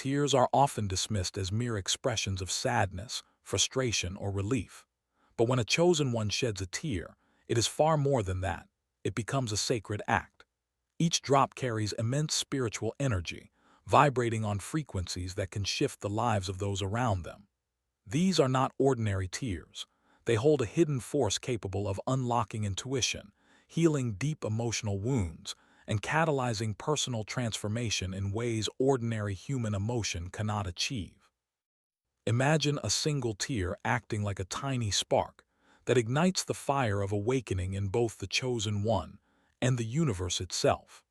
Tears are often dismissed as mere expressions of sadness, frustration, or relief. But when a chosen one sheds a tear, it is far more than that. It becomes a sacred act. Each drop carries immense spiritual energy, vibrating on frequencies that can shift the lives of those around them. These are not ordinary tears. They hold a hidden force capable of unlocking intuition, healing deep emotional wounds, and catalyzing personal transformation in ways ordinary human emotion cannot achieve. Imagine a single tear acting like a tiny spark that ignites the fire of awakening in both the chosen one and the universe itself.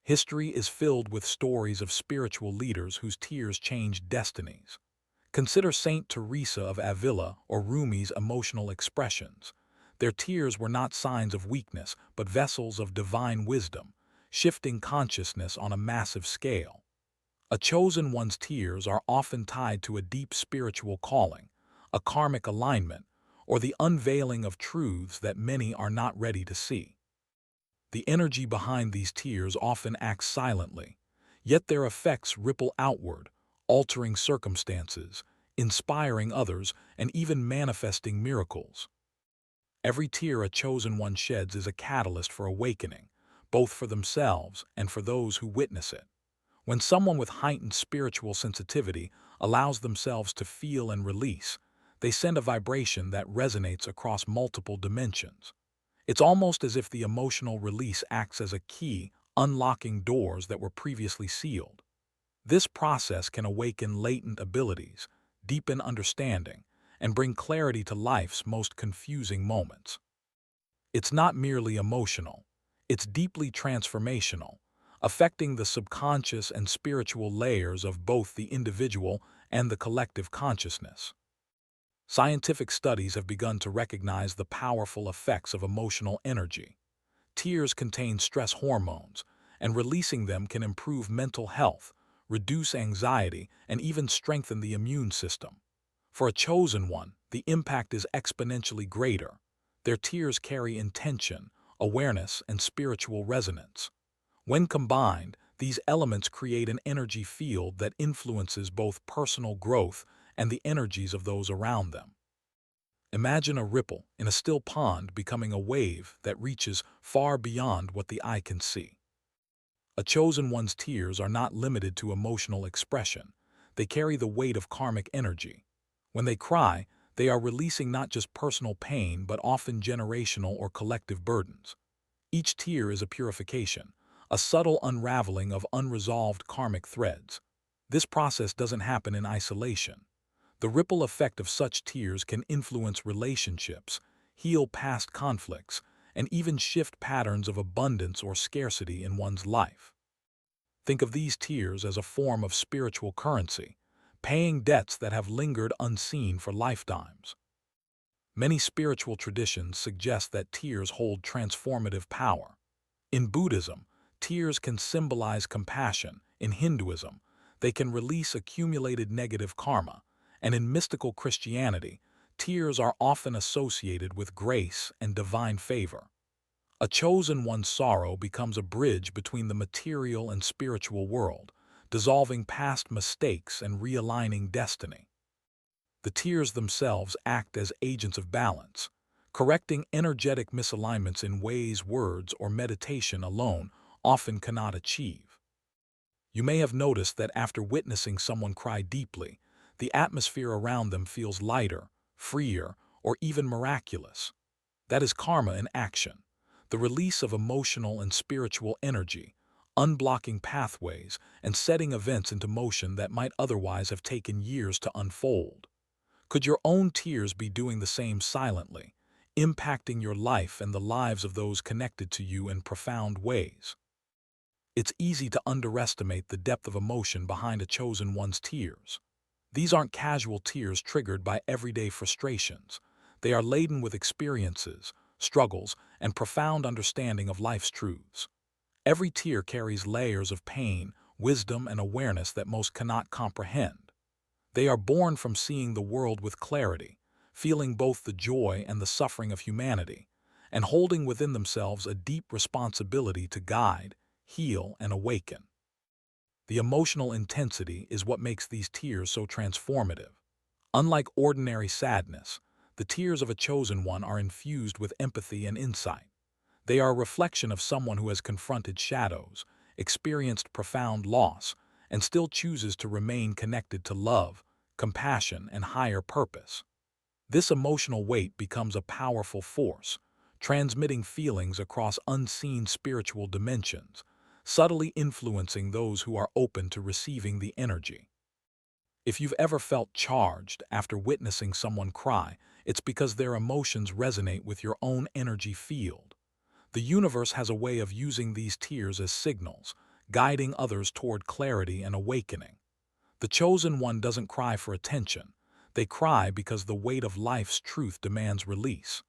History is filled with stories of spiritual leaders whose tears changed destinies. Consider Saint Teresa of Avila or Rumi's emotional expressions. Their tears were not signs of weakness, but vessels of divine wisdom, shifting consciousness on a massive scale. A chosen one's tears are often tied to a deep spiritual calling, a karmic alignment, or the unveiling of truths that many are not ready to see. The energy behind these tears often acts silently, yet their effects ripple outward, altering circumstances, inspiring others, and even manifesting miracles. Every tear a chosen one sheds is a catalyst for awakening, both for themselves and for those who witness it. When someone with heightened spiritual sensitivity allows themselves to feel and release, they send a vibration that resonates across multiple dimensions. It's almost as if the emotional release acts as a key, unlocking doors that were previously sealed. This process can awaken latent abilities, deepen understanding, and bring clarity to life's most confusing moments. It's not merely emotional, it's deeply transformational, affecting the subconscious and spiritual layers of both the individual and the collective consciousness. Scientific studies have begun to recognize the powerful effects of emotional energy. Tears contain stress hormones, and releasing them can improve mental health, reduce anxiety, and even strengthen the immune system. For a chosen one, the impact is exponentially greater. Their tears carry intention, awareness, and spiritual resonance. When combined, these elements create an energy field that influences both personal growth and the energies of those around them. Imagine a ripple in a still pond becoming a wave that reaches far beyond what the eye can see. A chosen one's tears are not limited to emotional expression. They carry the weight of karmic energy. When they cry, they are releasing not just personal pain but often generational or collective burdens. Each tear is a purification, a subtle unraveling of unresolved karmic threads. This process doesn't happen in isolation. The ripple effect of such tears can influence relationships, heal past conflicts, and even shift patterns of abundance or scarcity in one's life. Think of these tears as a form of spiritual currency, paying debts that have lingered unseen for lifetimes. Many spiritual traditions suggest that tears hold transformative power. In Buddhism, tears can symbolize compassion. In Hinduism, they can release accumulated negative karma. And in mystical Christianity, tears are often associated with grace and divine favor. A chosen one's sorrow becomes a bridge between the material and spiritual world, dissolving past mistakes and realigning destiny. The tears themselves act as agents of balance, correcting energetic misalignments in ways words or meditation alone often cannot achieve. You may have noticed that after witnessing someone cry deeply, the atmosphere around them feels lighter, freer, or even miraculous. That is karma in action, the release of emotional and spiritual energy, unblocking pathways and setting events into motion that might otherwise have taken years to unfold. Could your own tears be doing the same silently, impacting your life and the lives of those connected to you in profound ways? It's easy to underestimate the depth of emotion behind a chosen one's tears. These aren't casual tears triggered by everyday frustrations. They are laden with experiences, struggles, and profound understanding of life's truths. Every tear carries layers of pain, wisdom, and awareness that most cannot comprehend. They are born from seeing the world with clarity, feeling both the joy and the suffering of humanity, and holding within themselves a deep responsibility to guide, heal, and awaken. The emotional intensity is what makes these tears so transformative. Unlike ordinary sadness, the tears of a chosen one are infused with empathy and insight. They are a reflection of someone who has confronted shadows, experienced profound loss, and still chooses to remain connected to love, compassion, and higher purpose. This emotional weight becomes a powerful force, transmitting feelings across unseen spiritual dimensions, subtly influencing those who are open to receiving the energy. If you've ever felt charged after witnessing someone cry, it's because their emotions resonate with your own energy field. The universe has a way of using these tears as signals, guiding others toward clarity and awakening. The chosen one doesn't cry for attention. They cry because the weight of life's truth demands release.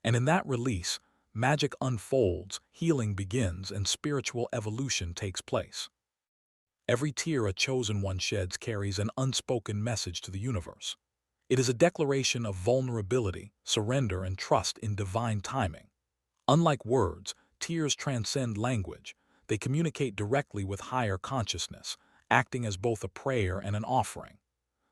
And in that release, magic unfolds, healing begins, and spiritual evolution takes place. Every tear a chosen one sheds carries an unspoken message to the universe. It is a declaration of vulnerability, surrender, and trust in divine timing. Unlike words, tears transcend language. They communicate directly with higher consciousness, acting as both a prayer and an offering.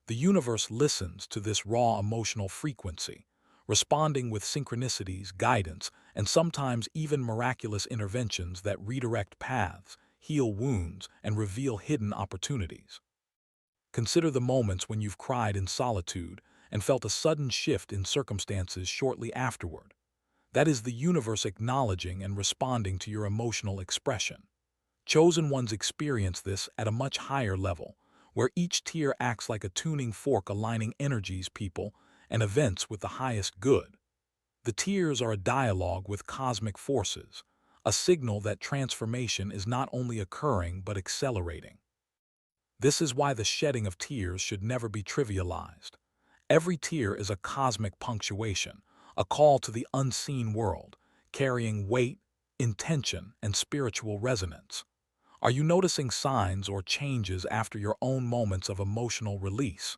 The universe listens to this raw emotional frequency, responding with synchronicities, guidance, and sometimes even miraculous interventions that redirect paths, heal wounds, and reveal hidden opportunities. Consider the moments when you've cried in solitude and felt a sudden shift in circumstances shortly afterward. That is the universe acknowledging and responding to your emotional expression. Chosen ones experience this at a much higher level, where each tear acts like a tuning fork aligning energies, people, and events with the highest good. The tears are a dialogue with cosmic forces, a signal that transformation is not only occurring but accelerating. This is why the shedding of tears should never be trivialized. Every tear is a cosmic punctuation, a call to the unseen world, carrying weight, intention, and spiritual resonance. Are you noticing signs or changes after your own moments of emotional release?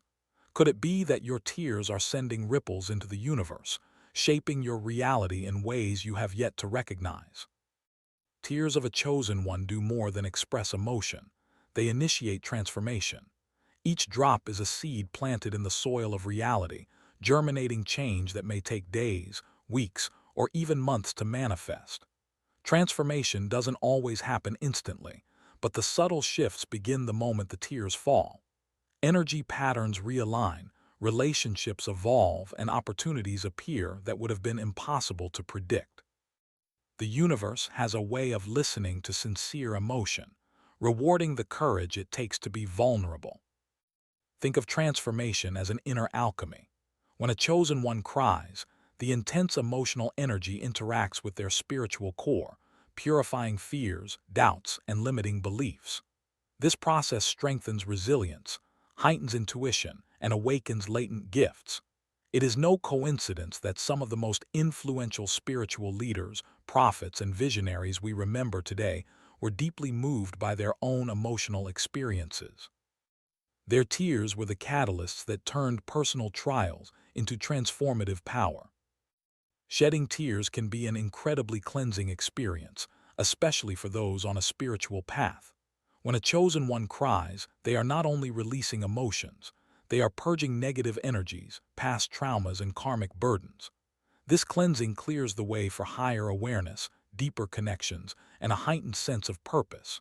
Could it be that your tears are sending ripples into the universe, shaping your reality in ways you have yet to recognize? Tears of a chosen one do more than express emotion. They initiate transformation. Each drop is a seed planted in the soil of reality, germinating change that may take days, weeks, or even months to manifest. Transformation doesn't always happen instantly, but the subtle shifts begin the moment the tears fall. Energy patterns realign, relationships evolve, and opportunities appear that would have been impossible to predict. The universe has a way of listening to sincere emotion, rewarding the courage it takes to be vulnerable. Think of transformation as an inner alchemy. When a chosen one cries, the intense emotional energy interacts with their spiritual core, purifying fears, doubts, and limiting beliefs. This process strengthens resilience, heightens intuition, and awakens latent gifts. It is no coincidence that some of the most influential spiritual leaders, prophets, and visionaries we remember today were deeply moved by their own emotional experiences. Their tears were the catalysts that turned personal trials into transformative power. Shedding tears can be an incredibly cleansing experience, especially for those on a spiritual path. When a chosen one cries, they are not only releasing emotions, they are purging negative energies, past traumas, and karmic burdens. This cleansing clears the way for higher awareness, deeper connections, and a heightened sense of purpose.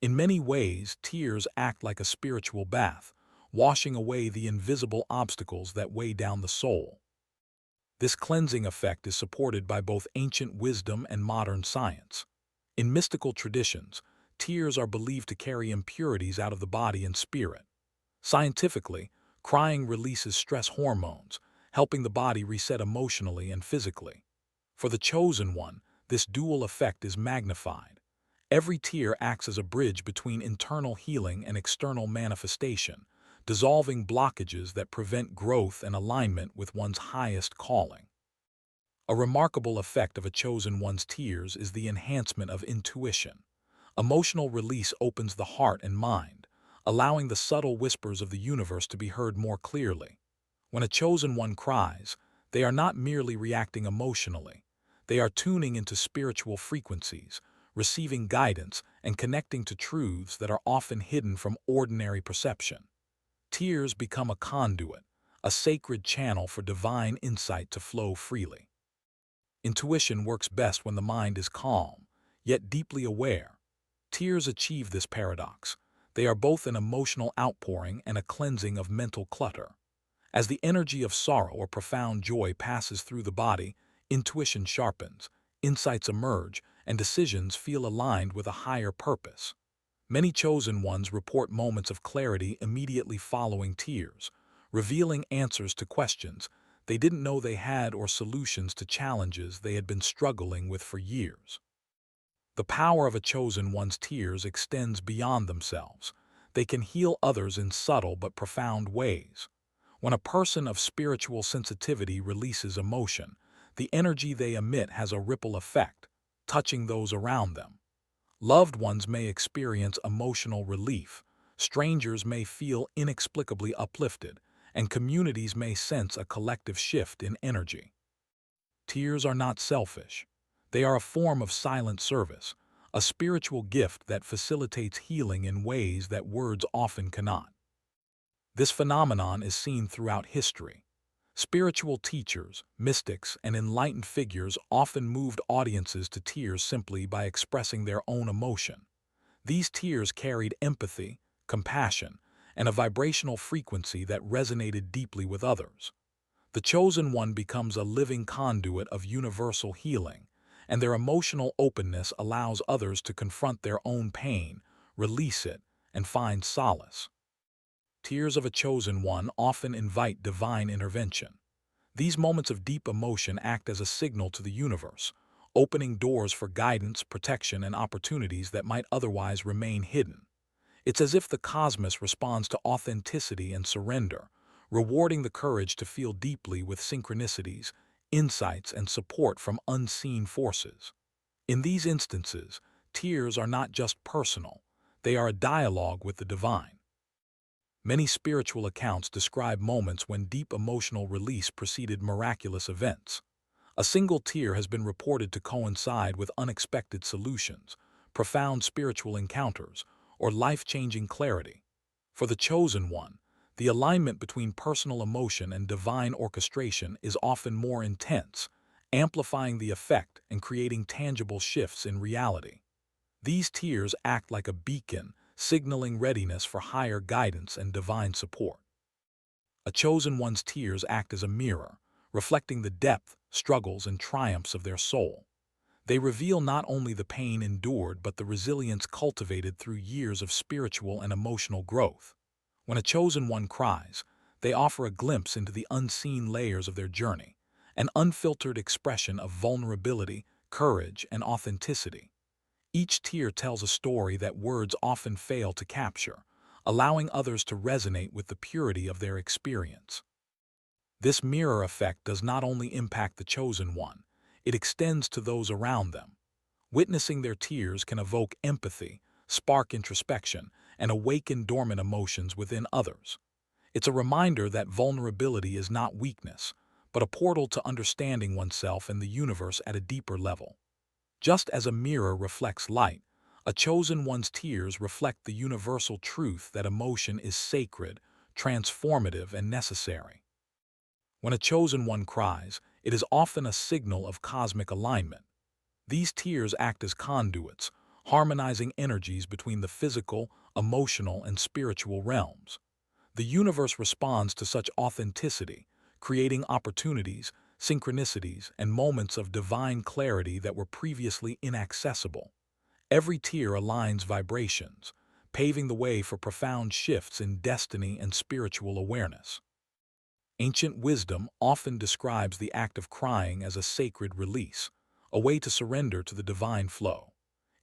In many ways, tears act like a spiritual bath, washing away the invisible obstacles that weigh down the soul. This cleansing effect is supported by both ancient wisdom and modern science. In mystical traditions, tears are believed to carry impurities out of the body and spirit. Scientifically, crying releases stress hormones, helping the body reset emotionally and physically. For the chosen one, this dual effect is magnified. Every tear acts as a bridge between internal healing and external manifestation, dissolving blockages that prevent growth and alignment with one's highest calling. A remarkable effect of a chosen one's tears is the enhancement of intuition. Emotional release opens the heart and mind, allowing the subtle whispers of the universe to be heard more clearly. When a chosen one cries, they are not merely reacting emotionally. They are tuning into spiritual frequencies, receiving guidance, and connecting to truths that are often hidden from ordinary perception. Tears become a conduit, a sacred channel for divine insight to flow freely. Intuition works best when the mind is calm, yet deeply aware. Tears achieve this paradox. They are both an emotional outpouring and a cleansing of mental clutter. As the energy of sorrow or profound joy passes through the body, intuition sharpens, insights emerge, and decisions feel aligned with a higher purpose. Many chosen ones report moments of clarity immediately following tears, revealing answers to questions they didn't know they had or solutions to challenges they had been struggling with for years. The power of a chosen one's tears extends beyond themselves. They can heal others in subtle but profound ways. When a person of spiritual sensitivity releases emotion, the energy they emit has a ripple effect, touching those around them. Loved ones may experience emotional relief, strangers may feel inexplicably uplifted, and communities may sense a collective shift in energy. Tears are not selfish. They are a form of silent service, a spiritual gift that facilitates healing in ways that words often cannot. This phenomenon is seen throughout history. Spiritual teachers, mystics, and enlightened figures often moved audiences to tears simply by expressing their own emotion. These tears carried empathy, compassion, and a vibrational frequency that resonated deeply with others. The chosen one becomes a living conduit of universal healing, and their emotional openness allows others to confront their own pain, release it, and find solace. Tears of a chosen one often invite divine intervention. These moments of deep emotion act as a signal to the universe, opening doors for guidance, protection, and opportunities that might otherwise remain hidden. It's as if the cosmos responds to authenticity and surrender, rewarding the courage to feel deeply with synchronicities, insights, and support from unseen forces. In these instances, tears are not just personal, they are a dialogue with the divine. Many spiritual accounts describe moments when deep emotional release preceded miraculous events. A single tear has been reported to coincide with unexpected solutions, profound spiritual encounters, or life-changing clarity. For the chosen one, the alignment between personal emotion and divine orchestration is often more intense, amplifying the effect and creating tangible shifts in reality. These tears act like a beacon, signaling readiness for higher guidance and divine support. A chosen one's tears act as a mirror, reflecting the depth, struggles, and triumphs of their soul. They reveal not only the pain endured but the resilience cultivated through years of spiritual and emotional growth. When a chosen one cries, they offer a glimpse into the unseen layers of their journey, an unfiltered expression of vulnerability, courage, and authenticity. Each tear tells a story that words often fail to capture, allowing others to resonate with the purity of their experience. This mirror effect does not only impact the chosen one, it extends to those around them. Witnessing their tears can evoke empathy, spark introspection, and awaken dormant emotions within others. It's a reminder that vulnerability is not weakness, but a portal to understanding oneself and the universe at a deeper level. Just as a mirror reflects light, a chosen one's tears reflect the universal truth that emotion is sacred, transformative, and necessary. When a chosen one cries, it is often a signal of cosmic alignment. These tears act as conduits, harmonizing energies between the physical, emotional, and spiritual realms. The universe responds to such authenticity, creating opportunities, synchronicities, and moments of divine clarity that were previously inaccessible. Every tear aligns vibrations, paving the way for profound shifts in destiny and spiritual awareness. Ancient wisdom often describes the act of crying as a sacred release, a way to surrender to the divine flow.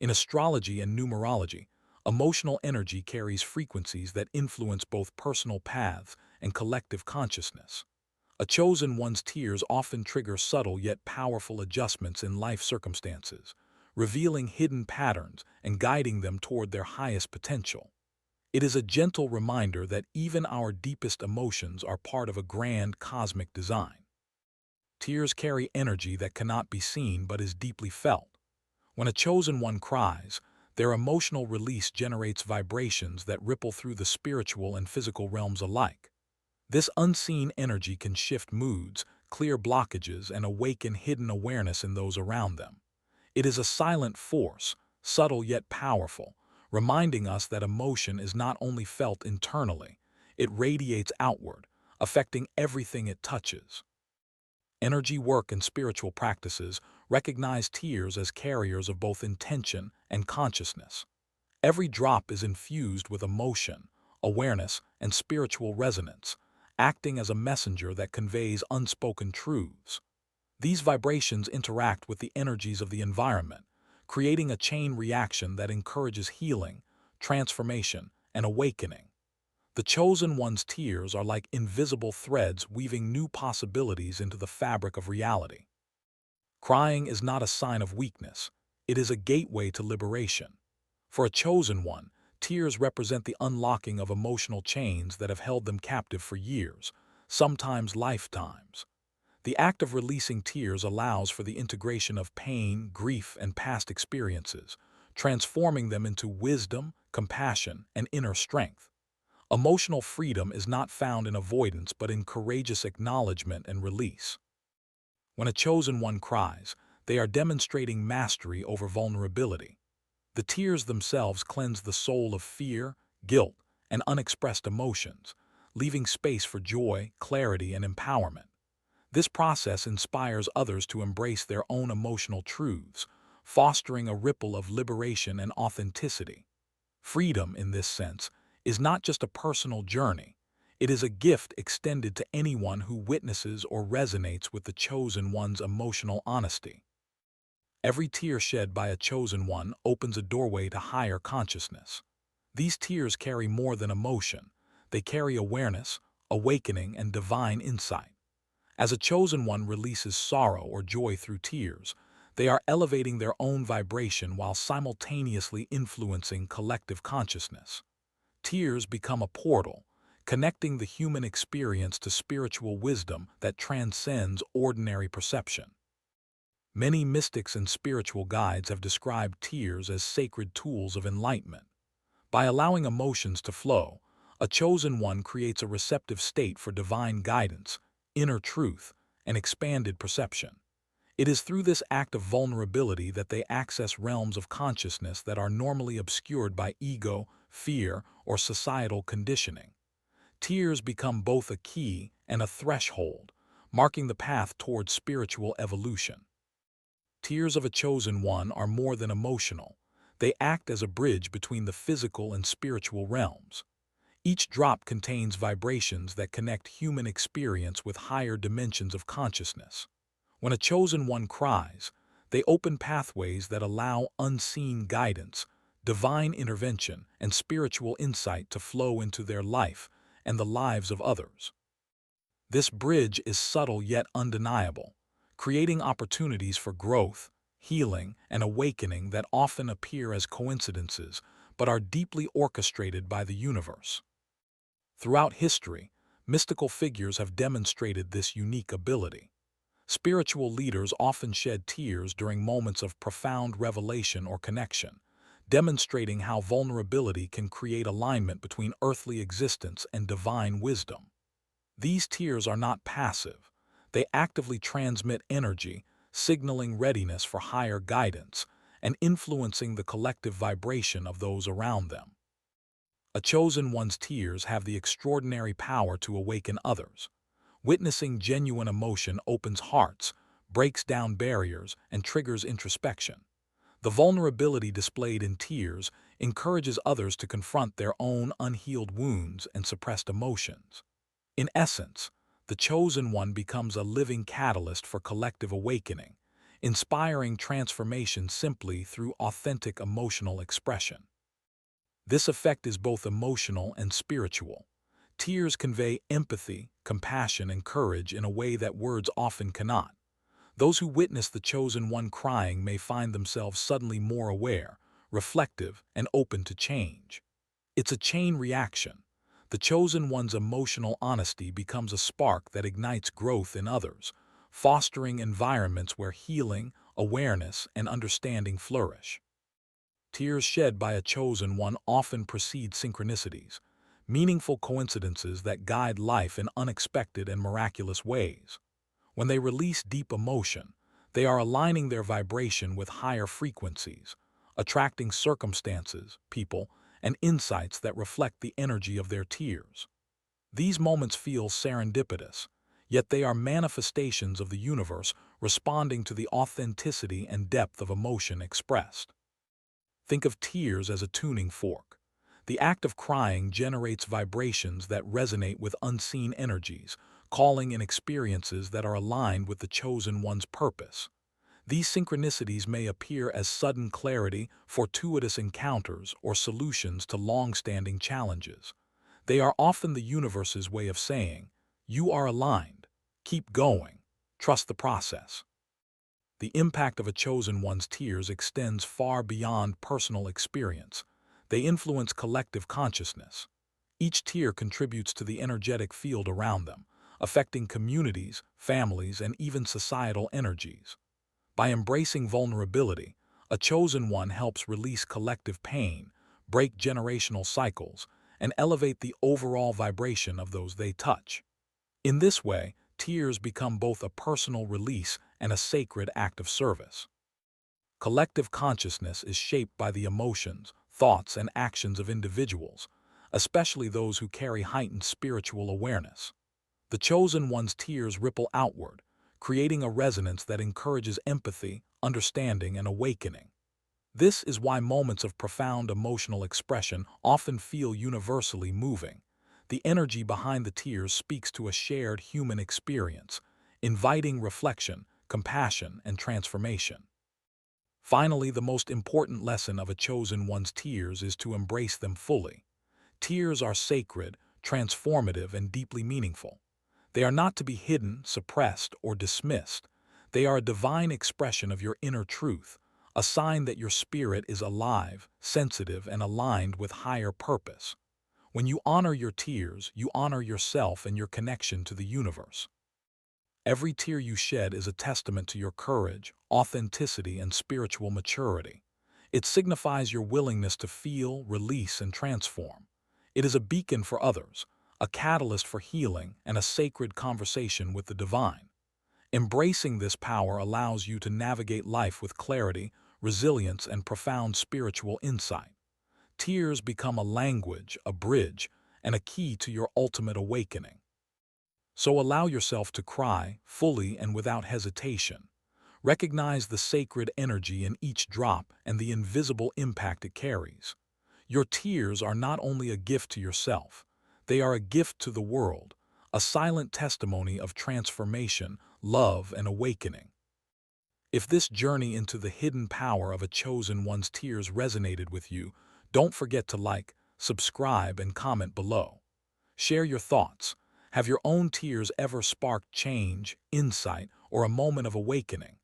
In astrology and numerology, emotional energy carries frequencies that influence both personal paths and collective consciousness. A chosen one's tears often trigger subtle yet powerful adjustments in life circumstances, revealing hidden patterns and guiding them toward their highest potential. It is a gentle reminder that even our deepest emotions are part of a grand cosmic design. Tears carry energy that cannot be seen but is deeply felt. When a chosen one cries, their emotional release generates vibrations that ripple through the spiritual and physical realms alike. This unseen energy can shift moods, clear blockages, and awaken hidden awareness in those around them. It is a silent force, subtle yet powerful, reminding us that emotion is not only felt internally, it radiates outward, affecting everything it touches. Energy work and spiritual practices recognize tears as carriers of both intention and consciousness. Every drop is infused with emotion, awareness, and spiritual resonance, acting as a messenger that conveys unspoken truths. These vibrations interact with the energies of the environment, creating a chain reaction that encourages healing, transformation, and awakening. The chosen one's tears are like invisible threads weaving new possibilities into the fabric of reality. Crying is not a sign of weakness, it is a gateway to liberation. For a chosen one, tears represent the unlocking of emotional chains that have held them captive for years, sometimes lifetimes. The act of releasing tears allows for the integration of pain, grief, and past experiences, transforming them into wisdom, compassion, and inner strength. Emotional freedom is not found in avoidance but in courageous acknowledgement and release. When a chosen one cries, they are demonstrating mastery over vulnerability. The tears themselves cleanse the soul of fear, guilt, and unexpressed emotions, leaving space for joy, clarity, and empowerment. This process inspires others to embrace their own emotional truths, fostering a ripple of liberation and authenticity. Freedom, in this sense, is not just a personal journey. It is a gift extended to anyone who witnesses or resonates with the chosen one's emotional honesty. Every tear shed by a chosen one opens a doorway to higher consciousness. These tears carry more than emotion. They carry awareness, awakening, and divine insight. As a chosen one releases sorrow or joy through tears, they are elevating their own vibration while simultaneously influencing collective consciousness. Tears become a portal, connecting the human experience to spiritual wisdom that transcends ordinary perception. Many mystics and spiritual guides have described tears as sacred tools of enlightenment. By allowing emotions to flow, a chosen one creates a receptive state for divine guidance, inner truth, and expanded perception. It is through this act of vulnerability that they access realms of consciousness that are normally obscured by ego, fear, or societal conditioning. Tears become both a key and a threshold, marking the path towards spiritual evolution. Tears of a chosen one are more than emotional. They act as a bridge between the physical and spiritual realms. Each drop contains vibrations that connect human experience with higher dimensions of consciousness. When a chosen one cries, they open pathways that allow unseen guidance, divine intervention, and spiritual insight to flow into their life and the lives of others. This bridge is subtle yet undeniable, creating opportunities for growth, healing, and awakening that often appear as coincidences but are deeply orchestrated by the universe. Throughout history, mystical figures have demonstrated this unique ability. Spiritual leaders often shed tears during moments of profound revelation or connection, demonstrating how vulnerability can create alignment between earthly existence and divine wisdom. These tears are not passive. They actively transmit energy, signaling readiness for higher guidance and influencing the collective vibration of those around them. A chosen one's tears have the extraordinary power to awaken others. Witnessing genuine emotion opens hearts, breaks down barriers, and triggers introspection. The vulnerability displayed in tears encourages others to confront their own unhealed wounds and suppressed emotions. In essence, the chosen one becomes a living catalyst for collective awakening, inspiring transformation simply through authentic emotional expression. This effect is both emotional and spiritual. Tears convey empathy, compassion, and courage in a way that words often cannot. Those who witness the chosen one crying may find themselves suddenly more aware, reflective, and open to change. It's a chain reaction. The chosen one's emotional honesty becomes a spark that ignites growth in others, fostering environments where healing, awareness, and understanding flourish. Tears shed by a chosen one often precede synchronicities, meaningful coincidences that guide life in unexpected and miraculous ways. When they release deep emotion, they are aligning their vibration with higher frequencies, attracting circumstances, people, and insights that reflect the energy of their tears. These moments feel serendipitous, yet they are manifestations of the universe responding to the authenticity and depth of emotion expressed. Think of tears as a tuning fork. The act of crying generates vibrations that resonate with unseen energies, calling in experiences that are aligned with the chosen one's purpose. These synchronicities may appear as sudden clarity, fortuitous encounters, or solutions to long-standing challenges. They are often the universe's way of saying, "You are aligned. Keep going. Trust the process." The impact of a chosen one's tears extends far beyond personal experience. They influence collective consciousness. Each tear contributes to the energetic field around them, affecting communities, families, and even societal energies. By embracing vulnerability, a chosen one helps release collective pain, break generational cycles, and elevate the overall vibration of those they touch. In this way, tears become both a personal release and a sacred act of service. Collective consciousness is shaped by the emotions, thoughts, and actions of individuals, especially those who carry heightened spiritual awareness. The chosen one's tears ripple outward, creating a resonance that encourages empathy, understanding, and awakening. This is why moments of profound emotional expression often feel universally moving. The energy behind the tears speaks to a shared human experience, inviting reflection, compassion, and transformation. Finally, the most important lesson of a chosen one's tears is to embrace them fully. Tears are sacred, transformative, and deeply meaningful. They are not to be hidden, suppressed, or dismissed. They are a divine expression of your inner truth, a sign that your spirit is alive, sensitive, and aligned with higher purpose. When you honor your tears, you honor yourself and your connection to the universe. Every tear you shed is a testament to your courage, authenticity, and spiritual maturity. It signifies your willingness to feel, release, and transform. It is a beacon for others, a catalyst for healing, and a sacred conversation with the divine. Embracing this power allows you to navigate life with clarity, resilience, and profound spiritual insight. Tears become a language, a bridge, and a key to your ultimate awakening. So allow yourself to cry, fully and without hesitation. Recognize the sacred energy in each drop and the invisible impact it carries. Your tears are not only a gift to yourself, they are a gift to the world, a silent testimony of transformation, love, and awakening. If this journey into the hidden power of a chosen one's tears resonated with you, don't forget to like, subscribe, and comment below. Share your thoughts. Have your own tears ever sparked change, insight, or a moment of awakening?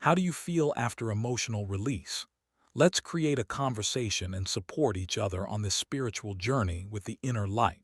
How do you feel after emotional release? Let's create a conversation and support each other on this spiritual journey with the inner light.